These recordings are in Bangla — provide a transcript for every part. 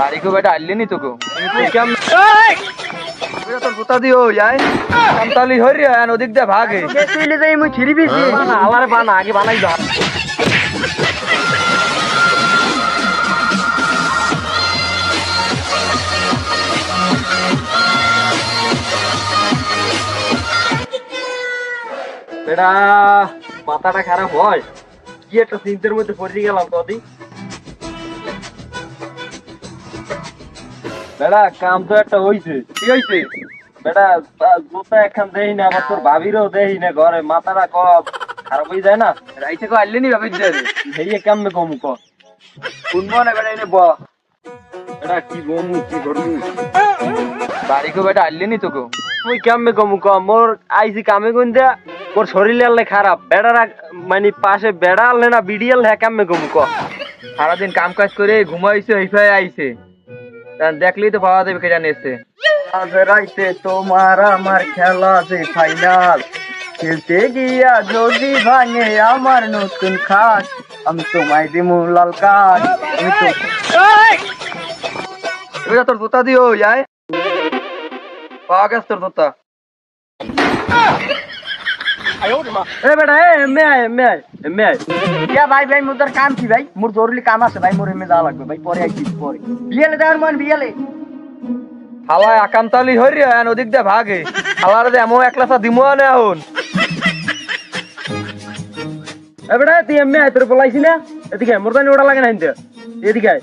বাড়ি কো বেটা আইলি নি তোকে তুই কেম তোর কোথা দিও যায় কামতালি হরি আর ওদিক দিয়ে ভাগে চলে যাই মুই ছিড়ি বিছি না আলারে বানা আগে বানাই দাও বেটা মাথাটা খারাপ হয় কি একটা চিন্তার মধ্যে পড়ে গেলাম তদি বেটা কাম তো একটা হইছে কি হইছে বেটা জুতা এখন দেই না আবার তোর ভাবিরও দেই না ঘরে মাথাটা কম খারাপ হয়ে যায় না রাইতে কো আইলি নি ভাবির দে হেইয়ে কেমনে কম ক শুনবো না বেটা এনে ব বেটা কি গমু কি করবি বাড়ি কো বেটা আইলি নি তোকে তুই কেমনে কম ক মোর আইছি কামে কোন দে মোর শরীর আলে খারাপ বেড়া মানে পাশে বেড়া আলে না বিডিএল হ্যাঁ কেমনে কম ক সারাদিন কাম কাজ করে ঘুমাইছে এইফাই আইছে দেখলেই তো পাওয়া যাবে কে জানিয়েছে আজ রাইতে তোমার আমার খেলা যে ফাইনাল খেলতে গিয়া যদি ভাঙে আমার নতুন খাট আমি তোমায় দিমু লাল কার্ড আমি তো এবার তোর জুতা দিও যায় পাওয়া গেছে তোর জুতা এ বেটা এমে আয় क्या भाई भाई मुदर काम की भाई मोर जरूरी काम আছে ভাই মোর এমে যাওয়া লাগবে ভাই পরে আইছি পরে বিয়েলে দেওয়ার মান বিয়েলে হালা আকামতালি হইরি আর ওদিক দিয়ে ভাগে হালার দে এমন একলাসা দিমু না এখন এ বেটা তুই এমে আয় তোর বলাইছি না এদিকে মোর জানি ওটা লাগে না ইনতে এদিকে আয়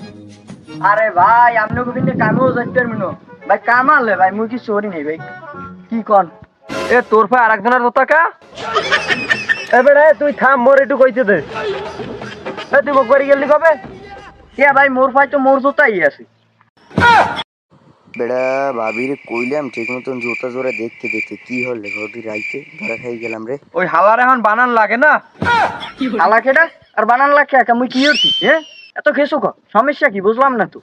আরে ভাই আমনে কো বিনে কামও যাইতে মিনো ভাই কাম আলে ভাই মুই কি সরি নাই ভাই কি কোন এ তোর ভাই আরেকজনের জুতা কা এ বেটা তুই থাম মোর একটু কইতে দে এ তুই বকবারি গেলি কবে क्या भाई मोर ভাই তো মোর জুতাই আছে বেড়া ভাবিরে কইলাম ঠিক মতন জুতা জোড়া দেখতে দেখতে কি হলে ঘরে রাইতে ধরা খাই গেলাম রে ওই হালার এখন বানান লাগে না হালা কেডা আর বানান লাগে কা মুই কি করছি এত খেসো ক সমস্যা কি বুঝলাম না তো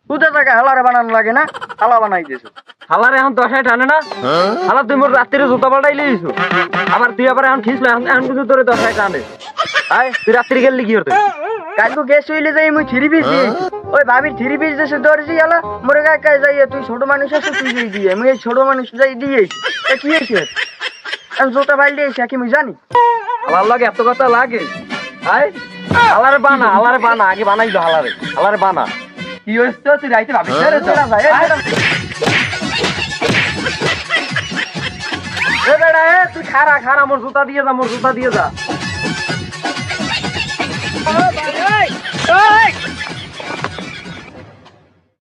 তুই টাকা হালারে বানান লাগে না হালা বানাই দিয়েছো হালার এখন দশায় টানে না হালা তুই মোর রাত্রিরে জুতা পাল্টাই লিয়েছো আবার তুই আবার এখন খিসলো এখন কিছু তোরে দশায় টানে আয় তুই রাত্রি গেলি কি হতে কালকে গ্যাস হইলে যাই মুই থ্রি পিস ওই ভাবির থ্রি পিস দেশে দর্জি গেল মোরে গায়ে কাজ যাই তুই ছোট মানুষ আছে তুই যাই দিয়ে মুই ছোট মানুষ যাই দিয়েছি তা কি হয়েছে আমি জোতা বাইল দিয়েছি কি মুই জানি হালার লাগে এত কথা লাগে আয় হালারে বানা আগে বানাইলো হালারে বানা কি হচ্ছে তুই রাইতে ভাবিস না রে তোরা ভাই এ বেড়া এ তুই খারা মোর জুতা দিয়ে যা